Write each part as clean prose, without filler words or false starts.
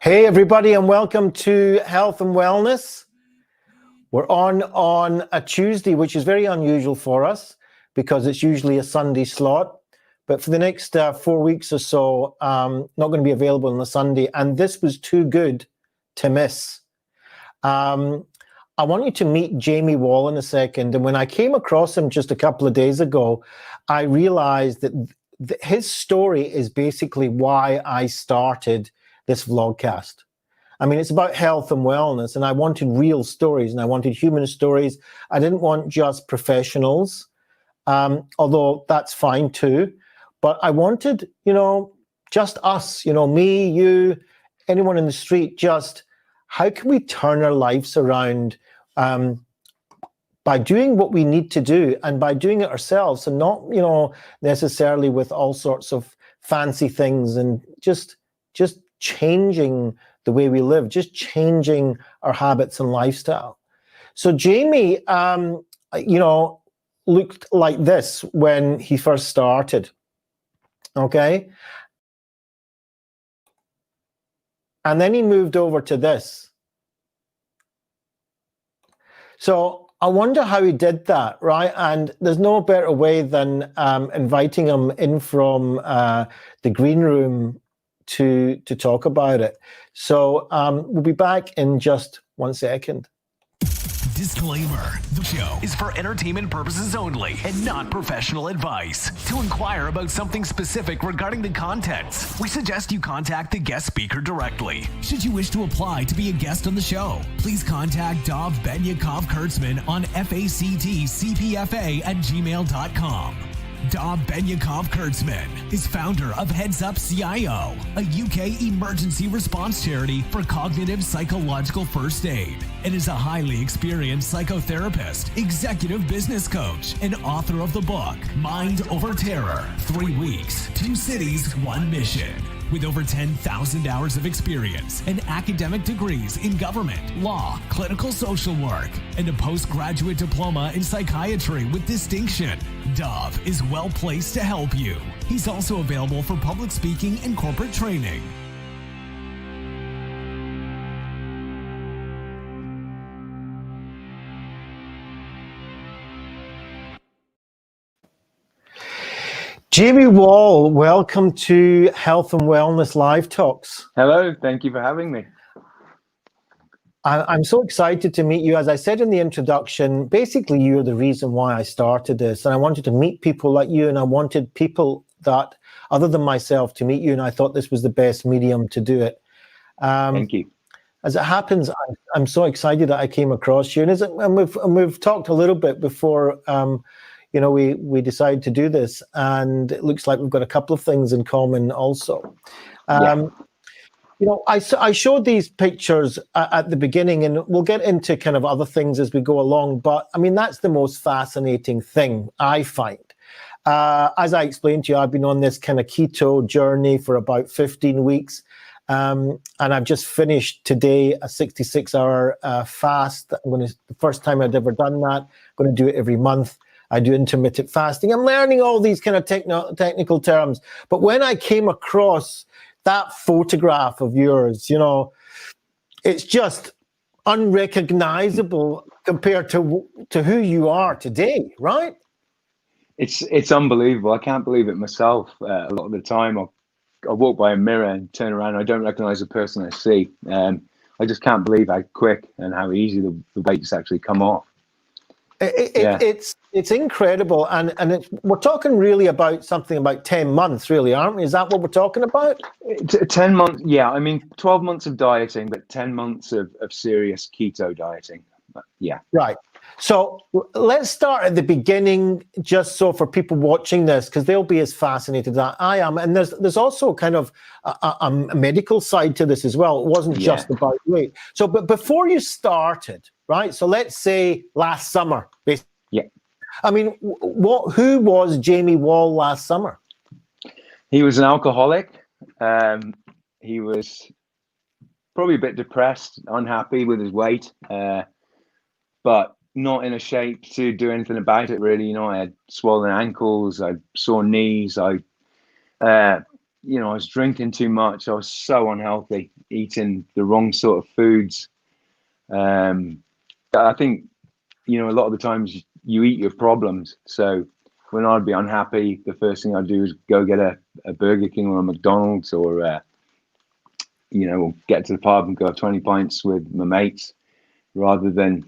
Hey everybody, and welcome to Health and Wellness. We're on a Tuesday, which is very unusual for us because it's usually a Sunday slot. But for the next 4 weeks or so, not going to be available on a Sunday. And this was too good to miss. I want you to meet Jamie Wall in a second. And when I came across him just a couple of days ago, I realized that his story is basically why I started this vlogcast. I mean, it's about health and wellness, and I wanted real stories, and I wanted human stories. I didn't want just professionals, although that's fine too. But I wanted, just us, me, you, anyone in the street, just how can we turn our lives around by doing what we need to do and by doing it ourselves and not, necessarily with all sorts of fancy things and just changing the way we live, just changing our habits and lifestyle. So Jamie, looked like this when he first started, okay? And then he moved over to this. So I wonder how he did that, right? And there's no better way than inviting him in from the green room to talk about it. So we'll be back in just 1 second. Disclaimer: the show is for entertainment purposes only and not professional advice. To inquire about something specific regarding the contents, we suggest you contact the guest speaker directly. Should you wish to apply to be a guest on the show, please contact Dov Benyaacov-Kurtzman on factcpfa@gmail.com. Dov Benyaacov-Kurtzman is founder of Heads Up CIO, a UK emergency response charity for cognitive psychological first aid, and is a highly experienced psychotherapist, executive business coach, and author of the book, Mind Over Terror, 3 Weeks, 2 Cities, 1 Mission. With over 10,000 hours of experience and academic degrees in government, law, clinical social work, and a postgraduate diploma in psychiatry with distinction, Dov is well placed to help you. He's also available for public speaking and corporate training. Jamie Wall, welcome to Health and Wellness Live Talks. Hello, thank you for having me. I'm so excited to meet you. As I said in the introduction, basically you're the reason why I started this. And I wanted to meet people like you, and I wanted people that, other than myself, to meet you. And I thought this was the best medium to do it. Thank you. As it happens, I'm so excited that I came across you. And we've talked a little bit before we decided to do this, and it looks like we've got a couple of things in common also. I showed these pictures at the beginning, and we'll get into kind of other things as we go along. But I mean, that's the most fascinating thing I find. As I explained to you, I've been on this kind of keto journey for about 15 weeks. And I've just finished today a 66-hour fast. The first time I'd ever done that. I'm going to do it every month. I do intermittent fasting. I'm learning all these kind of technical terms. But when I came across that photograph of yours, it's just unrecognizable compared to who you are today, right? It's unbelievable. I can't believe it myself. A lot of the time, I walk by a mirror and turn around, and I don't recognize the person I see. I just can't believe how quick and how easy the weight's actually come off. It's incredible, and we're talking really about something about 10 months, really, aren't we? Is that what we're talking about? 10 months, yeah. I mean, 12 months of dieting, but 10 months of serious keto dieting. Yeah. Right. So let's start at the beginning, just so for people watching this, because they'll be as fascinated as I am. And there's also kind of a medical side to this as well. It wasn't just about weight. So, but before you started, right? So let's say last summer, basically. Yeah. I mean, who was Jamie Wall last summer? He was an alcoholic. He was probably a bit depressed, unhappy with his weight, but not in a shape to do anything about it, really. I had swollen ankles, I had sore knees, I I was drinking too much. I was so unhealthy, eating the wrong sort of foods. I think, a lot of the times you eat your problems. So when I'd be unhappy, the first thing I'd do is go get a Burger King or a McDonald's, or, get to the pub and go have 20 pints with my mates, rather than,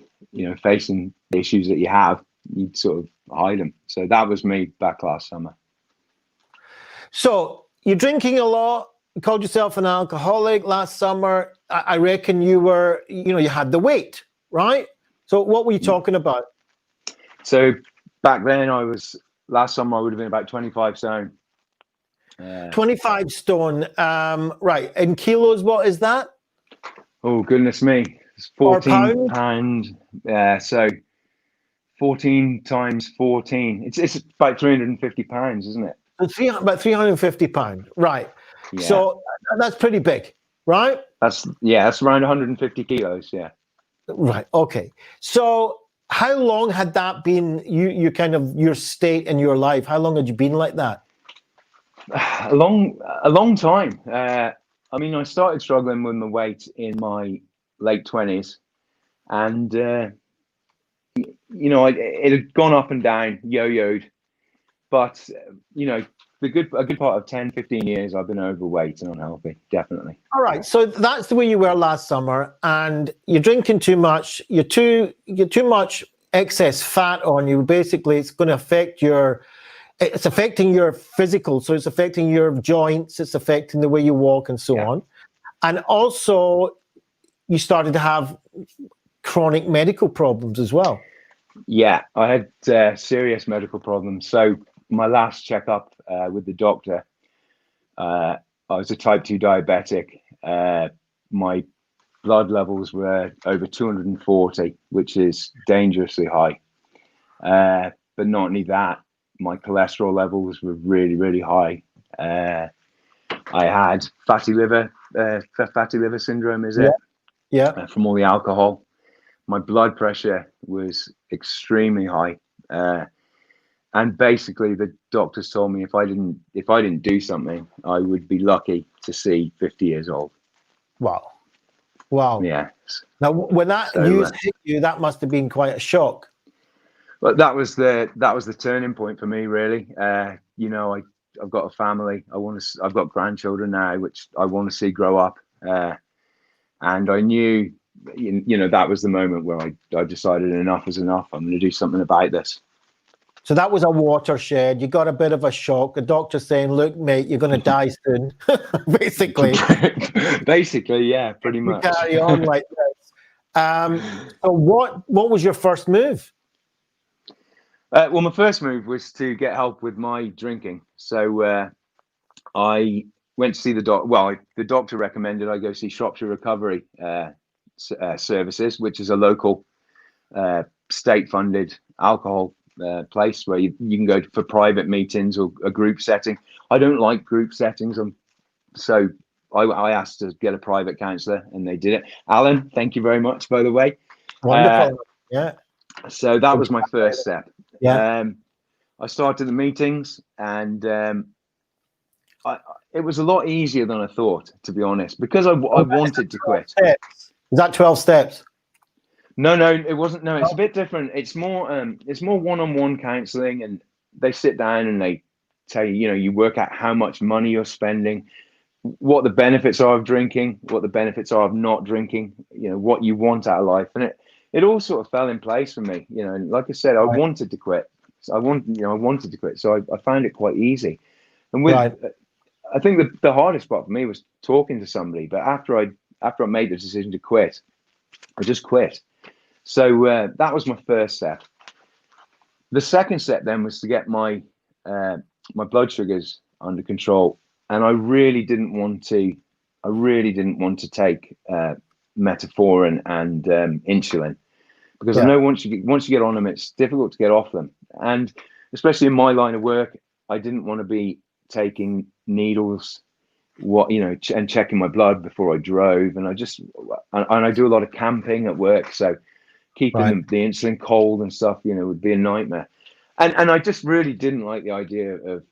facing the issues that you have. You'd sort of hide them. So that was me back last summer. So you're drinking a lot. You called yourself an alcoholic last summer. I reckon you were, you had the weight, right? So what were you talking about? So back then last summer I would have been about 25 stone. 25 stone, right. In kilos, what is that? Oh, goodness me. It's 14 pound. So 14 times 14. It's about 350 pounds, isn't it? About 350 pounds, right. Yeah. So that's pretty big, right? That's around 150 kilos, yeah. Right, okay. So how long had that been you kind of your state in your life? How long had you been like that? A long time. I started struggling with my weight in my late 20s, and it had gone up and down, yo-yoed, but a good part of 10, 15 years I've been overweight and unhealthy, definitely. All right, so that's the way you were last summer, and you're drinking too much, you're too much excess fat on you. Basically, it's going to affect it's affecting your physical, so it's affecting your joints, it's affecting the way you walk and so on. And also, you started to have chronic medical problems as well. Yeah, I had serious medical problems. So my last checkup with the doctor, I was a type 2 diabetic. My blood levels were over 240, which is dangerously high. But not only that, my cholesterol levels were really, really high. I had fatty liver syndrome, is it? Yeah. From all the alcohol. My blood pressure was extremely high. And basically the doctors told me if I didn't do something, I would be lucky to see 50 years old. Wow. Yeah. Now, when that news hit you, that must have been quite a shock. But that was the turning point for me, really. I've got a family. I've got grandchildren now, which I want to see grow up. And I knew, that was the moment where I decided enough is enough. I'm going to do something about this. So that was a watershed. You got a bit of a shock. The doctor saying, "Look, mate, you're going to die soon." Basically. Basically, yeah, pretty much. You carry on like this. So what was your first move? Well, my first move was to get help with my drinking. So I went to see the doctor. Well, the doctor recommended I go see Shropshire Recovery Services, which is a local state-funded alcohol place where you can go for private meetings or a group setting. I don't like group settings, so I asked to get a private counsellor, and they did it. Alan, thank you very much, by the way. Wonderful. Yeah. So that was my first step. Yeah. I started the meetings, and it was a lot easier than I thought, to be honest, because I wanted to quit. Is that 12 steps? No, it wasn't. No, it's a bit different. It's more one-on-one counselling, and they sit down and they tell you, you work out how much money you're spending, what the benefits are of drinking, what the benefits are of not drinking, what you want out of life. And it all sort of fell in place for me. Like I said, I wanted to quit. So I wanted to quit. So I found it quite easy. And I think the hardest part for me was talking to somebody. But after I made the decision to quit, I just quit. So that was my first step. The second step then was to get my blood sugars under control, and I really didn't want to take metformin and insulin, because I know once you get on them, it's difficult to get off them. And especially in my line of work, I didn't want to be taking needles, and checking my blood before I drove. And I do a lot of camping at work, so keeping the insulin cold and stuff, would be a nightmare. And I just really didn't like the idea of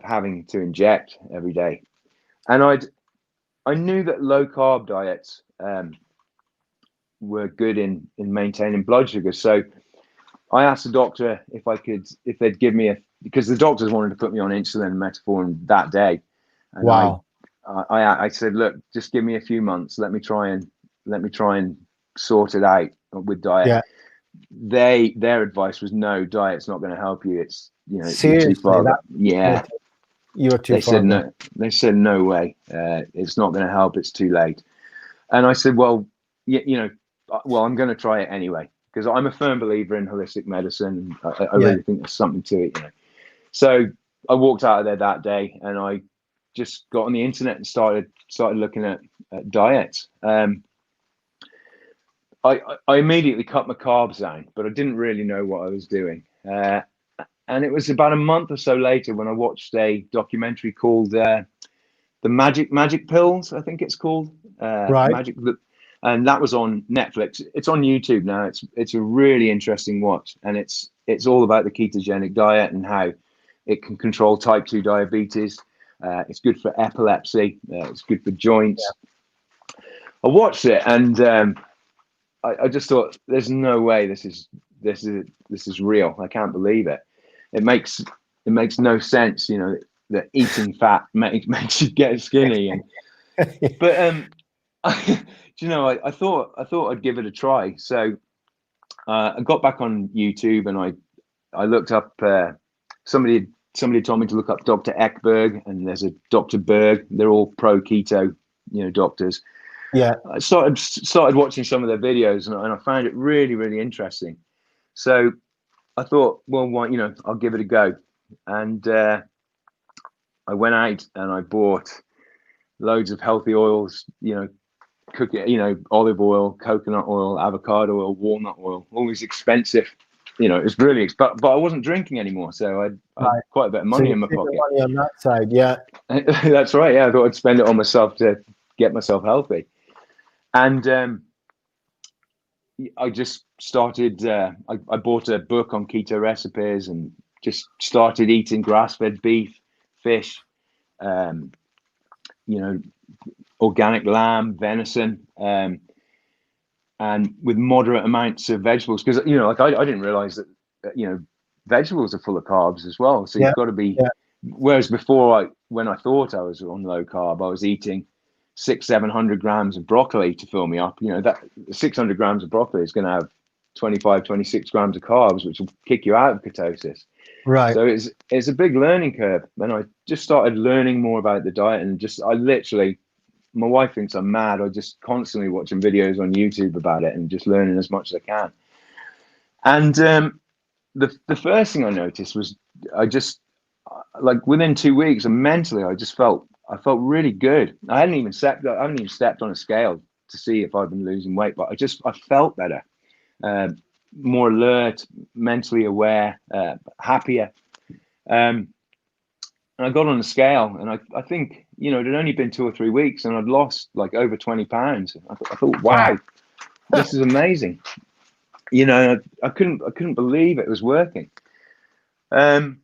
having to inject every day. And I knew that low carb diets were good in maintaining blood sugar. So I asked the doctor if they'd give me because the doctors wanted to put me on insulin and metformin that day. And Wow. I said, look, just give me a few months. Let me try and sort it out with diet. Yeah. Their advice was, no, diet's not going to help you. It's, you're too Seriously, far. Yeah. You're too They far. said no. They said no way. It's not going to help. It's too late. And I said, well, I'm going to try it anyway, because I'm a firm believer in holistic medicine. I really think there's something to it. So I walked out of there that day, and I just got on the internet and started looking at diets. I immediately cut my carbs down, but I didn't really know what I was doing. And it was about a month or so later when I watched a documentary called The Magic Pills, I think it's called. Right. And that was on Netflix. It's on YouTube now. It's a really interesting watch, and it's all about the ketogenic diet and how it can control type 2 diabetes. It's good for epilepsy. It's good for joints. Yeah. I watched it, and I just thought, there's no way this is real. I can't believe it. It makes no sense, that eating fat makes you get skinny. But I thought I'd give it a try. So I got back on YouTube, and I looked up. Somebody told me to look up Dr. Ekberg, and there's a Dr. Berg. They're all pro keto, doctors. Yeah. I started watching some of their videos, and I found it really, really interesting. So I thought, well, I'll give it a go. And I went out and I bought loads of healthy oils, olive oil, coconut oil, avocado oil, walnut oil, all these expensive, it's really expensive, but I wasn't drinking anymore. So I had quite a bit of money in my pocket. Money on that side, yeah. That's right. Yeah, I thought I'd spend it on myself to get myself healthy. And I just started, I bought a book on keto recipes and just started eating grass-fed beef, fish, organic lamb, venison, and with moderate amounts of vegetables. Because, I didn't realize that, vegetables are full of carbs as well. So you've got to be, whereas before, when I thought I was on low carb, I was eating 600-700 grams of broccoli to fill me up. That 600 grams of broccoli is going to have 25-26 grams of carbs, which will kick you out of ketosis. Right. So it's a big learning curve. Then I just started learning more about the diet, and my wife thinks I'm mad. I just constantly watching videos on YouTube about it and just learning as much as I can. And the first thing I noticed was I just, like, within 2 weeks, and mentally I felt really good. I haven't even stepped on a scale to see if I've been losing weight, but I felt better, more alert, mentally aware, happier. And I got on the scale, and I think, it had only been 2 or 3 weeks, and I'd lost like over 20 pounds. I thought, wow, this is amazing. I couldn't believe it was working. Then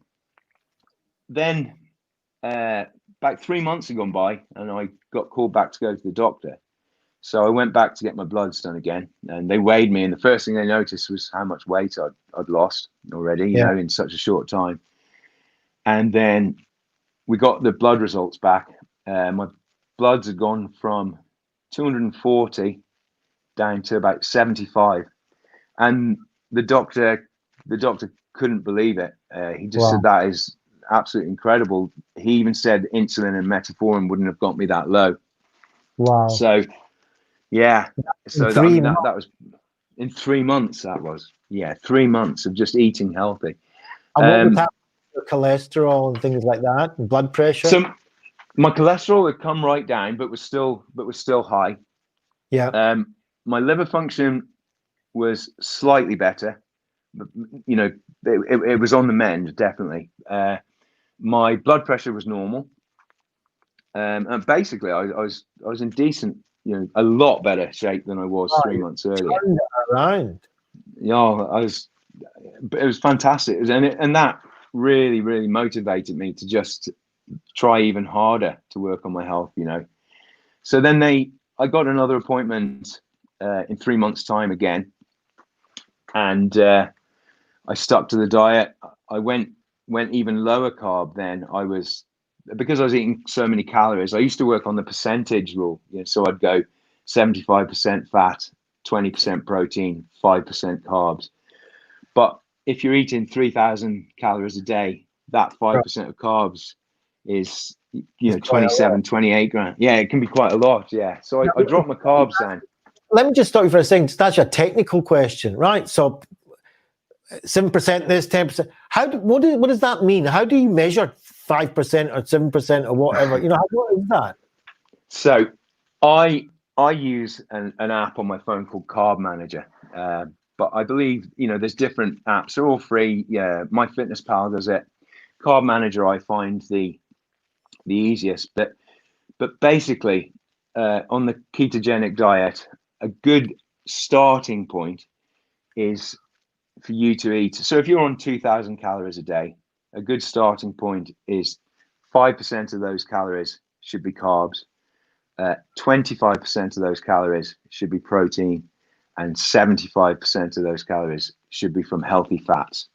about 3 months had gone by, and I got called back to go to the doctor. So I went back to get my bloods done again, and they weighed me, and the first thing they noticed was how much weight I'd lost already, in such a short time. And then we got the blood results back. My bloods had gone from 240 down to about 75, and the doctor couldn't believe it. He just said, that is absolutely incredible. He even said insulin and metformin wouldn't have got me that low. Wow. So yeah, so that was in 3 months. That was 3 months of just eating healthy. And what was cholesterol and things like that, and blood pressure? So my cholesterol had come right down, but was still high. Yeah. My liver function was slightly better. It was on the mend, definitely. My blood pressure was normal, and basically I was in decent, a lot better shape than I was 3 months earlier. Around. It was fantastic, and that really, really motivated me to just try even harder to work on my health, you know. So then I got another appointment in 3 months' time again, and I stuck to the diet. I went even lower carb then. Because I was eating so many calories, I used to work on the percentage rule. You know, so I'd go 75% fat, 20% protein, 5% carbs. But if you're eating 3,000 calories a day, that 5% of carbs is, you know, 27, 28 grams. Yeah, it can be quite a lot. Yeah. So I dropped my carbs down. Let me just stop you for a second. That's a technical question, right? So 7% this, 10%. What does that mean? How do you measure 5% or 7% or whatever? You know, what is that? So I use an app on my phone called Carb Manager. But I believe, you know, there's different apps. They're all free. Yeah, MyFitnessPal does it. Carb Manager I find the easiest. But basically, on the ketogenic diet, a good starting point is for you to eat. So if you're on 2,000 calories a day, a good starting point is 5% of those calories should be carbs, 25% of those calories should be protein, and 75% of those calories should be from healthy fats.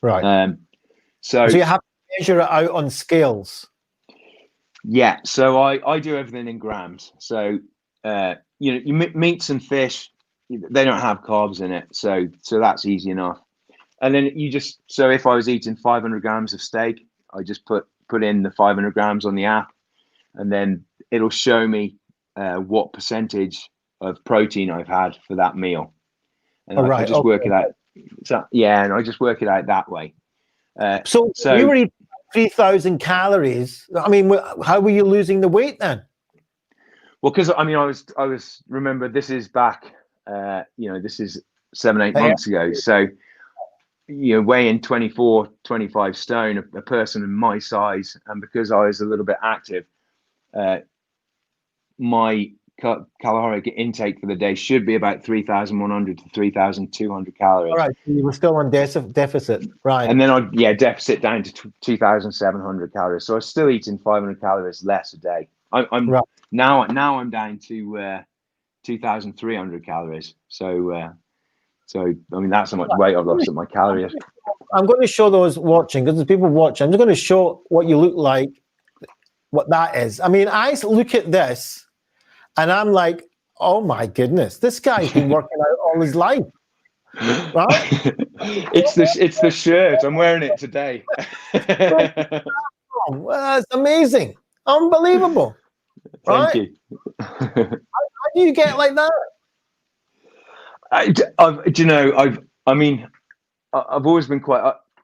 Right. So you have to measure it out on scales. Yeah. So I do everything in grams. So you know, meats and fish, they don't have carbs in it, so that's easy enough. And then so if I was eating 500 grams of steak, I just put in the 500 grams on the app, and then it'll show me what percentage of protein I've had for that meal, and I just work it out. So yeah, and I just work it out that way. So you were eating 3,000 calories. I mean, how were you losing the weight then? Well, because I mean, I was remember, this is back, you know, this is 7-8 months ago. So, you know, weighing 24, 25 stone, a person in my size, and because I was a little bit active, my caloric intake for the day should be about 3,100 to 3,200 calories. All right, you were still on deficit, right? And then I'd deficit down to 2,700 calories. So I was still eating 500 calories less a day. I'm right. Now I'm down to 2,300 calories. So I mean, that's how much weight I've lost at my calories. I'm going to show those watching, because there's people watching. I'm just going to show what you look like, what that is. I mean, I look at this and I'm like, oh my goodness, this guy's been working out all his life. Right? It's the shirt. I'm wearing it today. Well, that's amazing. Unbelievable. Thank you. How do you get like that? I've always been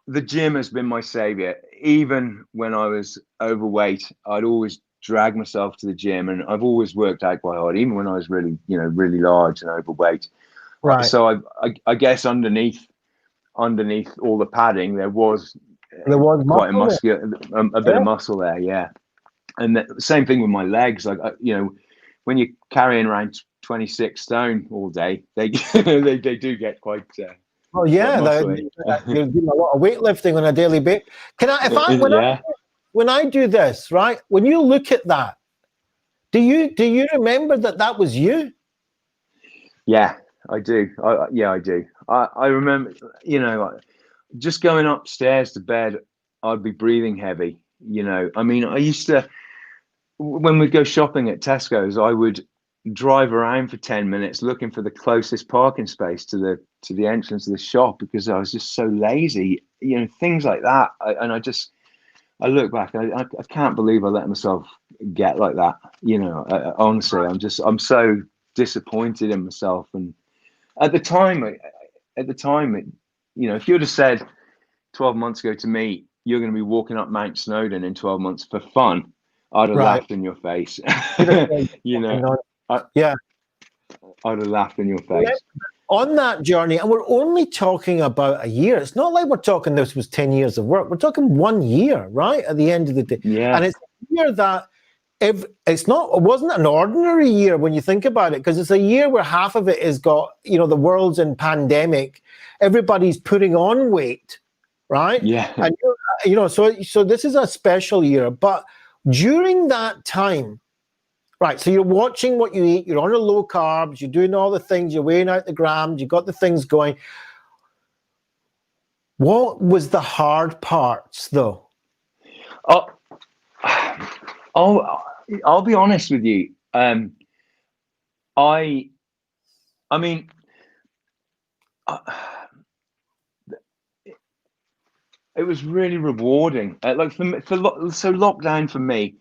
the gym has been my savior. Even when I was overweight, I'd always drag myself to the gym, and I've always worked out quite hard, even when I was really large and overweight. Right. So I guess underneath all the padding, there was quite a muscular, a bit of muscle there. Yeah. And the same thing with my legs. Like, you know, when you're carrying around 26 stone all day, they do get quite. Oh yeah, you're doing a lot of weightlifting on a daily basis. When I do this, right? When you look at that, do you remember that was you? Yeah, I do. I do. I remember, you know, just going upstairs to bed, I'd be breathing heavy. You know, I mean, I used to, when we'd go shopping at Tesco's, I would drive around for 10 minutes looking for the closest parking space to the entrance of the shop, because I was just so lazy. You know, things like that. I look back, I can't believe I let myself get like that. You know, honestly, I'm so disappointed in myself. And at the time, you know, if you would have said 12 months ago to me, you're going to be walking up Mount Snowdon in 12 months for fun, I'd have laughed in your face. You know, I'd have laughed in your face. On that journey, and we're only talking about a year. It's not like we're talking this was 10 years of work. We're talking 1 year, right? At the end of the day. Yeah. And it's a year that it wasn't an ordinary year when you think about it, because it's a year where half of it has got, you know, the world's in pandemic. Everybody's putting on weight, right? Yeah. And you know, so this is a special year. But during that time, right? So you're watching what you eat. You're on a low carbs. You're doing all the things. You're weighing out the grams. You got the things going. What was the hard parts, though? I'll, I'll be honest with you. I mean, it was really rewarding. Like so lockdown for me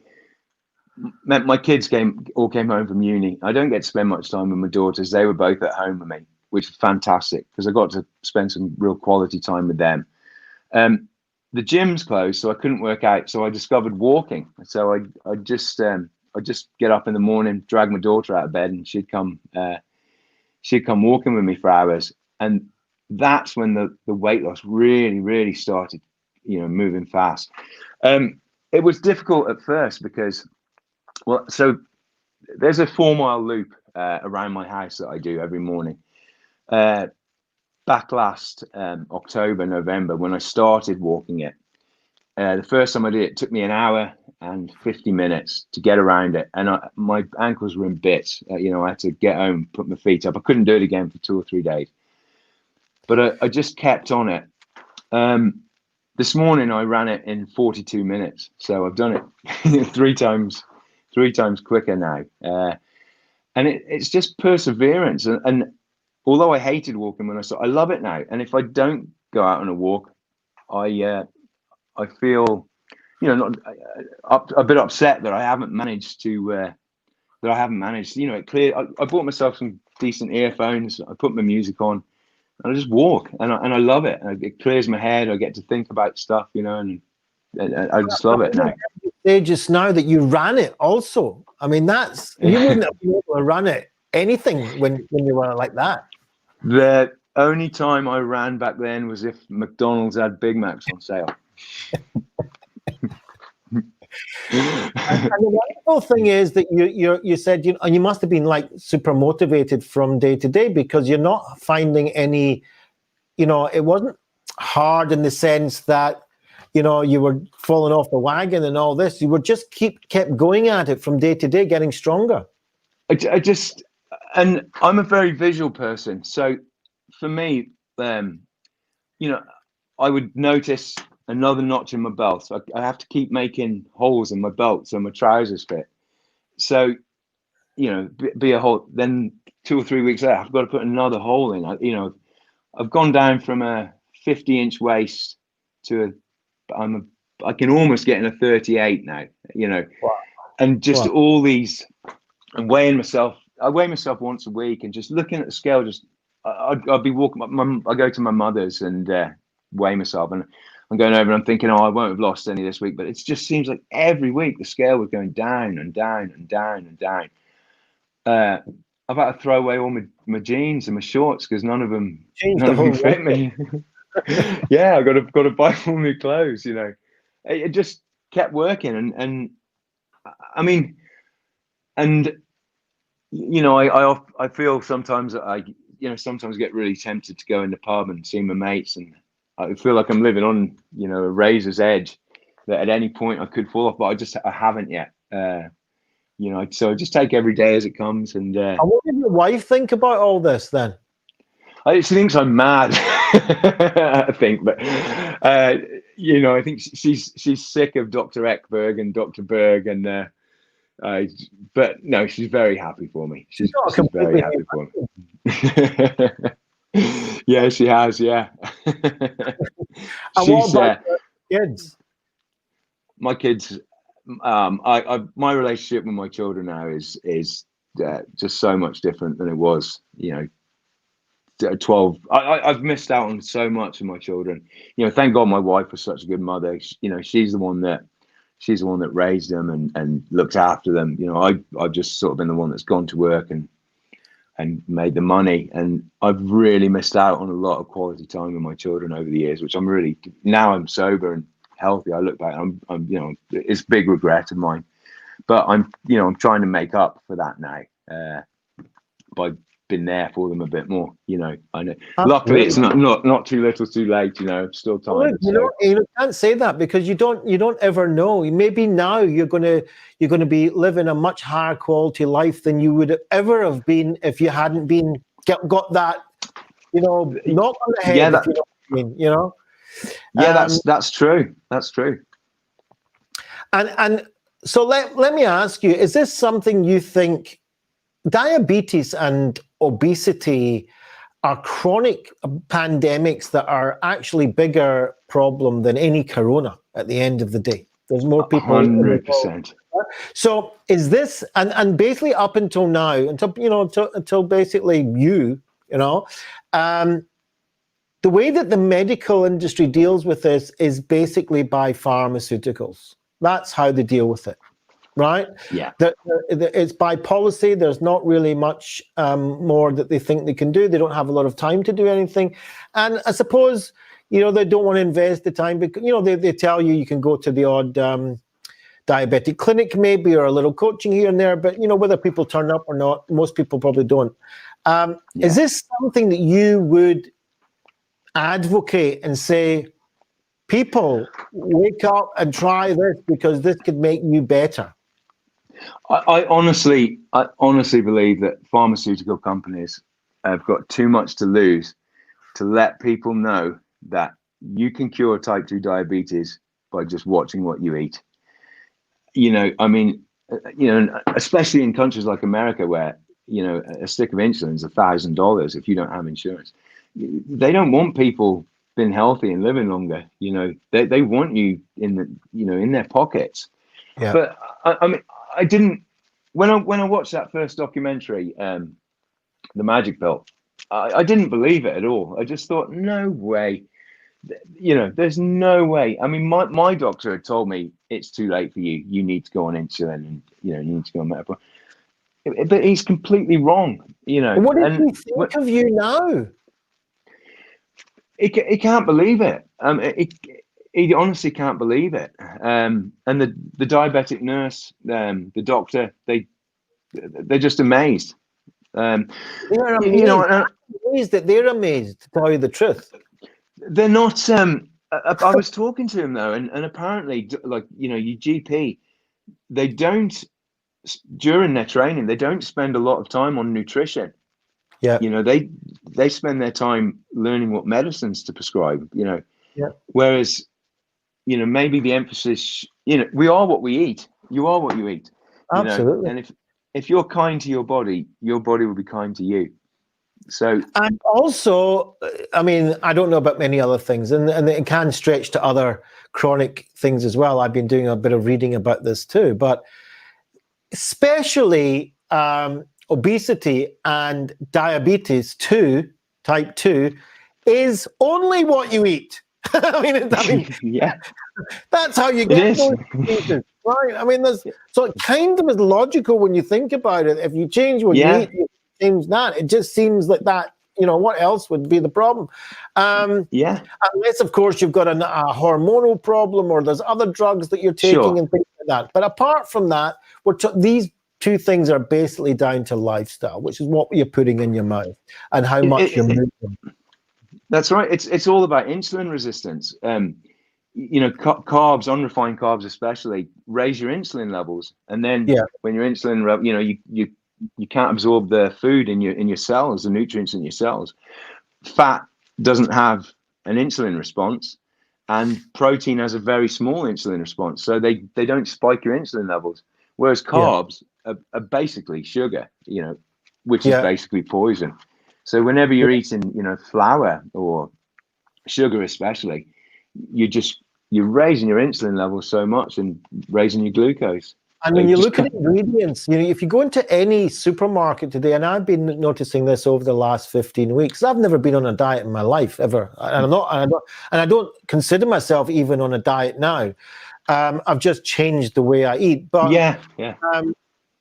meant my kids all came home from uni. I don't get to spend much time with my daughters. They were both at home with me, which was fantastic because I got to spend some real quality time with them. The gym's closed, so I couldn't work out. So I discovered walking. So I just get up in the morning, drag my daughter out of bed, and she'd come walking with me for hours. And that's when the weight loss really started, moving fast. It was difficult at first because, well, so there's a 4-mile loop around my house that I do every morning. Back last October, November, when I started walking it, the first time I did it, took me an hour and 50 minutes to get around it, and my ankles were in bits. I had to get home, put my feet up. I couldn't do it again for 2 or 3 days, but I just kept on it. This morning I ran it in 42 minutes, so I've done it three times quicker now, and it's just perseverance. And although I hated walking when I started, I love it now. And if I don't go out on a walk, I feel, not a bit upset that I haven't managed to. It clear. I bought myself some decent earphones. I put my music on, and I just walk, and I love it. It clears my head. I get to think about stuff, and I just love it now. Say just now that you ran it also. I mean, you wouldn't have been able to run it anything when you were like that. The only time I ran back then was if McDonald's had Big Macs on sale. And the wonderful thing is that you said and you must have been like super motivated from day to day, because you're not finding any, it wasn't hard in the sense that you were falling off the wagon and all this. You were just kept going at it from day to day, getting stronger. And I'm a very visual person, so for me, I would notice another notch in my belt. So I have to keep making holes in my belt so my trousers fit. So, be a hole. Then 2 or 3 weeks later, I've got to put another hole in. I've gone down from a 50-inch waist to I can almost get in a 38 now. Wow. And just all these, and weighing myself. I weigh myself once a week, and just looking at the scale. I'd be walking. I go to my mother's and weigh myself, and I'm going over and I'm thinking, I won't have lost any this week. But it just seems like every week the scale was going down and down and down and down. I've had to throw away all my jeans and my shorts because none of them fit me. Yeah, I've got to buy all new clothes. It just kept working, and I mean, and I feel sometimes that I sometimes get really tempted to go in the pub and see my mates, and I feel like I'm living on a razor's edge that at any point I could fall off, but I haven't yet. So I just take every day as it comes. And what did your wife think about all this then? She thinks I'm mad. I think, but I think she's sick of Dr. Ekberg and Dr. Berg, and but no, she's very happy for me. She's very happy for me. Yeah, she has. Yeah. And what about your kids? My kids. My relationship with my children now is just so much different than it was. 12. I've missed out on so much of my children. Thank God my wife was such a good mother. She's the one that raised them and looked after them. I've just sort of been the one that's gone to work and made the money, and I've really missed out on a lot of quality time with my children over the years, which now I'm sober and healthy. I look back, I'm it's a big regret of mine, but I'm trying to make up for that now by been there for them a bit more. I know. Absolutely. Luckily, it's not too little, too late. Still time. Well, you can't say that, because you don't ever know. Maybe now you're going to be living a much higher quality life than you would ever have been if you hadn't got that, knock on the head. Yeah, if you know what I mean, Yeah, that's true. That's true. And so let me ask you: is this something you think diabetes and obesity are chronic pandemics that are actually bigger problem than any corona at the end of the day? There's more people. 100%. So is this, and basically up until now, until basically the way that the medical industry deals with this is basically by pharmaceuticals. That's how they deal with it. Right? Yeah. It's by policy. There's not really much more that they think they can do. They don't have a lot of time to do anything. And I suppose, they don't want to invest the time because, they tell you can go to the odd diabetic clinic maybe, or a little coaching here and there. But, whether people turn up or not, most people probably don't. Is this something that you would advocate and say, people, wake up and try this because this could make you better? I honestly believe that pharmaceutical companies have got too much to lose to let people know that you can cure type 2 diabetes by just watching what you eat. Especially in countries like America where, a stick of insulin is $1,000 if you don't have insurance. They don't want people being healthy and living longer. They want you in their pockets. Yeah. But I didn't, when I watched that first documentary, The Magic Pill, I didn't believe it at all. I just thought, no way, there's no way. I mean, my doctor had told me it's too late for you. You need to go on insulin and, you need to go on metformin. But he's completely wrong, What did he think of you now? He can't believe it. He honestly can't believe it. And the diabetic nurse, the doctor, they're just amazed. They're amazed that they're amazed, to tell you the truth. They're not. I was talking to him though, and apparently, your GP, they don't, during their training, they don't spend a lot of time on nutrition. Yeah. They spend their time learning what medicines to prescribe. Yeah. Whereas, maybe the emphasis, we are what we eat. You are what you eat. Absolutely. And if you're kind to your body will be kind to you. So, and also, I mean, I don't know about many other things, and it can stretch to other chronic things as well. I've been doing a bit of reading about this too, but especially obesity and diabetes type 2, is only what you eat. I mean, yeah, that's how you get those diseases, right? I mean, so it kind of is logical when you think about it. If you change what you eat, you change that. It just seems like that. What else would be the problem? Unless, of course, you've got a hormonal problem, or there's other drugs that you're taking and things like that. But apart from that, these two things are basically down to lifestyle, which is what you're putting in your mouth and how much you're moving. That's right. It's all about insulin resistance. Carbs, unrefined carbs especially, raise your insulin levels, and then when your insulin, you can't absorb the food in your cells, the nutrients in your cells. Fat doesn't have an insulin response, and protein has a very small insulin response, so they don't spike your insulin levels. Whereas carbs are basically sugar, which is basically poison. So whenever you're eating, flour or sugar especially, you're raising your insulin levels so much and raising your glucose. And when you look at ingredients, if you go into any supermarket today, and I've been noticing this over the last 15 weeks, I've never been on a diet in my life ever, and I don't consider myself even on a diet now. I've just changed the way I eat. But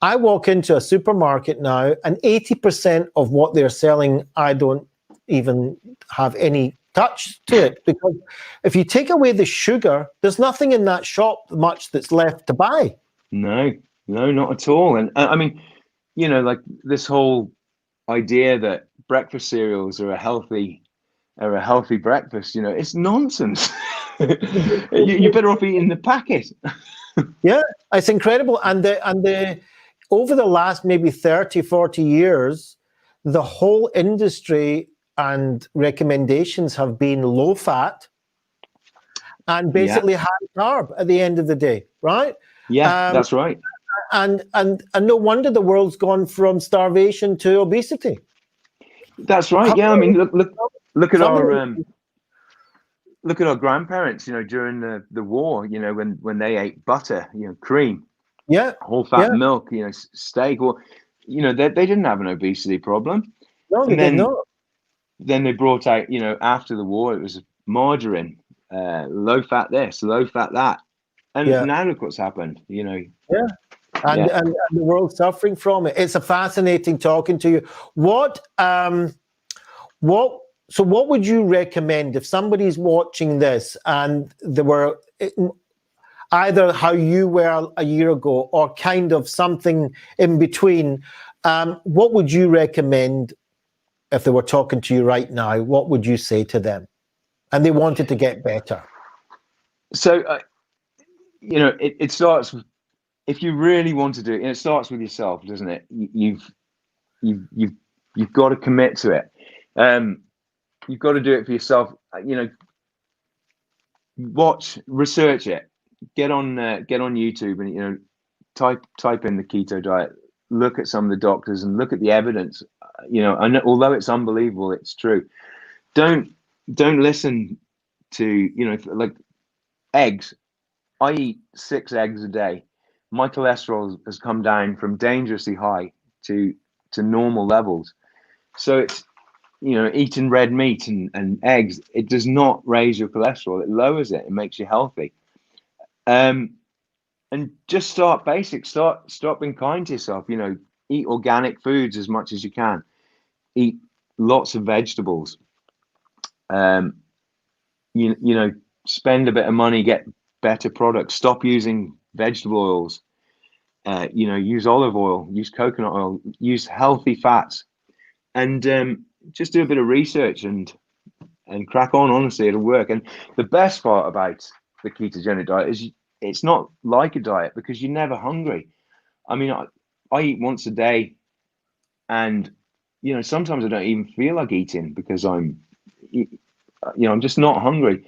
I walk into a supermarket now, and 80% of what they're selling, I don't even have any touch to it, because if you take away the sugar, there's nothing in that shop much that's left to buy. No, not at all. And I mean, like this whole idea that breakfast cereals are a healthy breakfast, it's nonsense. You're better off eating the packet. Yeah, it's incredible. And the over the last maybe 30, 40 years, the whole industry and recommendations have been low fat and basically high carb at the end of the day, right? Yeah, that's right. And no wonder the world's gone from starvation to obesity. That's right. Yeah, I mean, look at our grandparents. During the war. When they ate butter, cream, whole fat milk, steak, or they didn't have an obesity problem. No, they did not. Then they brought out, after the war, it was margarine, low fat this, low fat that, and now look what's happened. And the world's suffering from it. It's a fascinating talking to you. What would you recommend if somebody's watching this and they were either how you were a year ago or kind of something in between? What would you recommend if they were talking to you right now? What would you say to them? And they wanted to get better. So, it starts with, if you really want to do it, it starts with yourself, doesn't it? You've got to commit to it. You've got to do it for yourself. Research it. Get on YouTube and type in the keto diet. Look at some of the doctors and look at the evidence. And although it's unbelievable, it's true. Don't listen to like eggs. I eat 6 eggs a day. My cholesterol has come down from dangerously high to normal levels. So it's, eating red meat and eggs, it does not raise your cholesterol. It lowers it. It makes you healthy. And just start basic. Start being kind to yourself. Eat organic foods as much as you can. Eat lots of vegetables. Spend a bit of money, get better products. Stop using vegetable oils. Use olive oil, use coconut oil, use healthy fats, and just do a bit of research and crack on. Honestly, it'll work. And the best part about the ketogenic diet is it's not like a diet because you're never hungry. I mean, I eat once a day, and sometimes I don't even feel like eating because I'm just not hungry.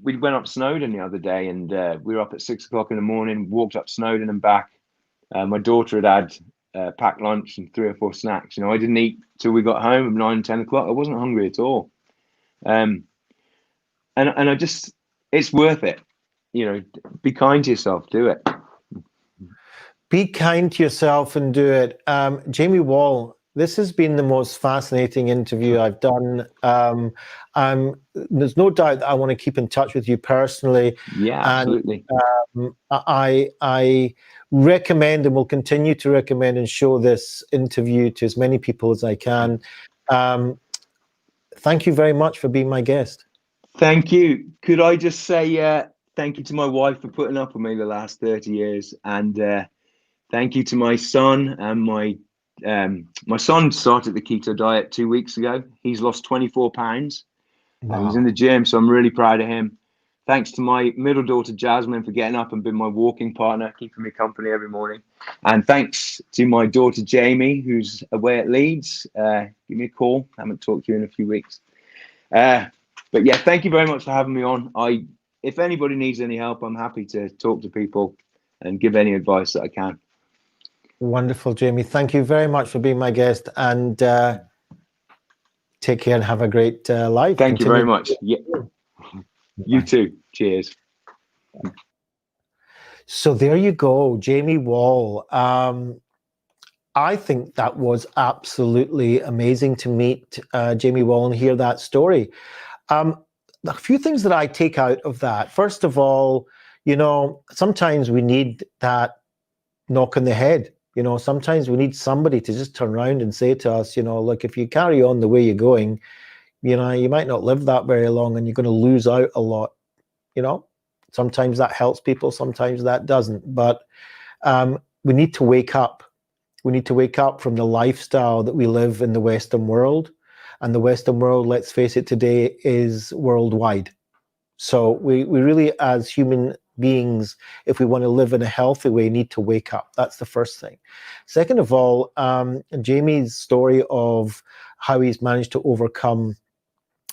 We went up Snowdon the other day, and we were up at 6 o'clock in the morning, walked up Snowdon and back. My daughter had packed lunch and 3 or 4 snacks. I didn't eat till we got home at 9, 10 o'clock. I wasn't hungry at all. And it's worth it. Be kind to yourself, do it. Be kind to yourself and do it. Jamie Wall, this has been the most fascinating interview I've done. There's no doubt that I want to keep in touch with you personally. Yeah, absolutely. And, I recommend and will continue to recommend and show this interview to as many people as I can. Thank you very much for being my guest. Thank you. Could I just say thank you to my wife for putting up with me the last 30 years. And thank you to my son. And my son started the keto diet 2 weeks ago. He's lost 24 pounds. Wow. He's in the gym, so I'm really proud of him. Thanks to my middle daughter, Jasmine, for getting up and being my walking partner, keeping me company every morning. And thanks to my daughter, Jamie, who's away at Leeds. Give me a call. I haven't talked to you in a few weeks. But yeah, thank you very much for having me on. If anybody needs any help, I'm happy to talk to people and give any advice that I can. Wonderful, Jamie. Thank you very much for being my guest, and take care and have a great life. Thank you very much. Yeah. You too. Cheers. So there you go, Jamie Wall. I think that was absolutely amazing to meet Jamie Wall and hear that story. A few things that I take out of that. First of all, sometimes we need that knock on the head. Sometimes we need somebody to just turn around and say to us, look, if you carry on the way you're going, you might not live that very long and you're going to lose out a lot. Sometimes that helps people, sometimes that doesn't. But we need to wake up. We need to wake up from the lifestyle that we live in the Western world. And the Western world, let's face it, today is worldwide. So we really, as human beings, if we want to live in a healthy way, need to wake up. That's the first thing. Second of all, Jamie's story of how he's managed to overcome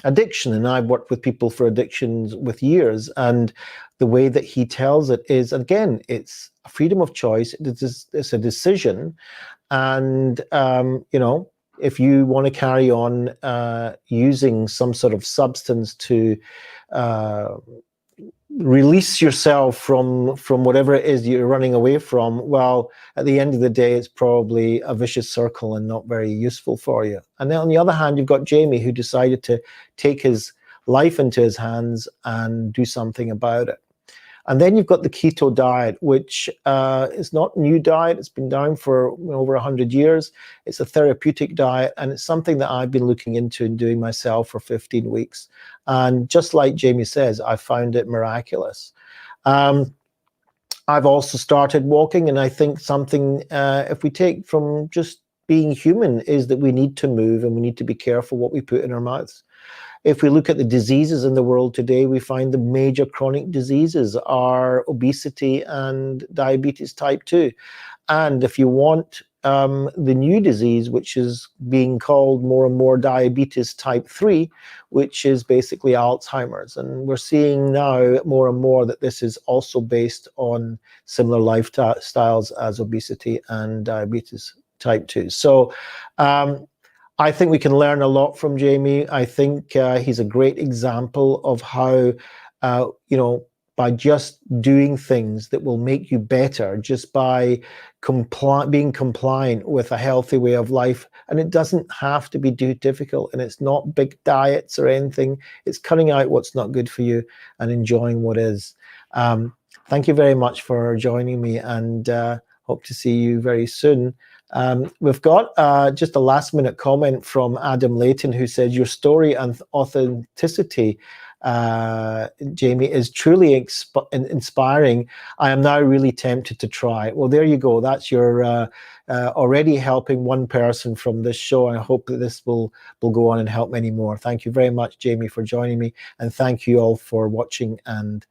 addiction, and I've worked with people for addictions with years, and the way that he tells it is, again, it's a freedom of choice. It's a decision, and if you want to carry on using some sort of substance to release yourself from whatever it is you're running away from, well, at the end of the day, it's probably a vicious circle and not very useful for you. And then on the other hand, you've got Jamie, who decided to take his life into his hands and do something about it. And then you've got the keto diet, which is not a new diet. It's been down for over 100 years. It's a therapeutic diet, and it's something that I've been looking into and doing myself for 15 weeks. And just like Jamie says, I found it miraculous. I've also started walking, and I think something, if we take from just being human, is that we need to move and we need to be careful what we put in our mouths. If we look at the diseases in the world today, we find the major chronic diseases are obesity and diabetes type 2. And if you want the new disease, which is being called more and more diabetes type 3, which is basically Alzheimer's. And we're seeing now more and more that this is also based on similar lifestyles as obesity and diabetes type 2. So I think we can learn a lot from Jamie. I think he's a great example of how, by just doing things that will make you better, just by being compliant with a healthy way of life. And it doesn't have to be too difficult, and it's not big diets or anything. It's cutting out what's not good for you and enjoying what is. Thank you very much for joining me, and hope to see you very soon. We've got just a last minute comment from Adam Layton, who said, your story and authenticity, Jamie, is truly inspiring. I am now really tempted to try. Well, there you go. That's your already helping one person from this show. I hope that this will go on and help many more. Thank you very much, Jamie, for joining me. And thank you all for watching and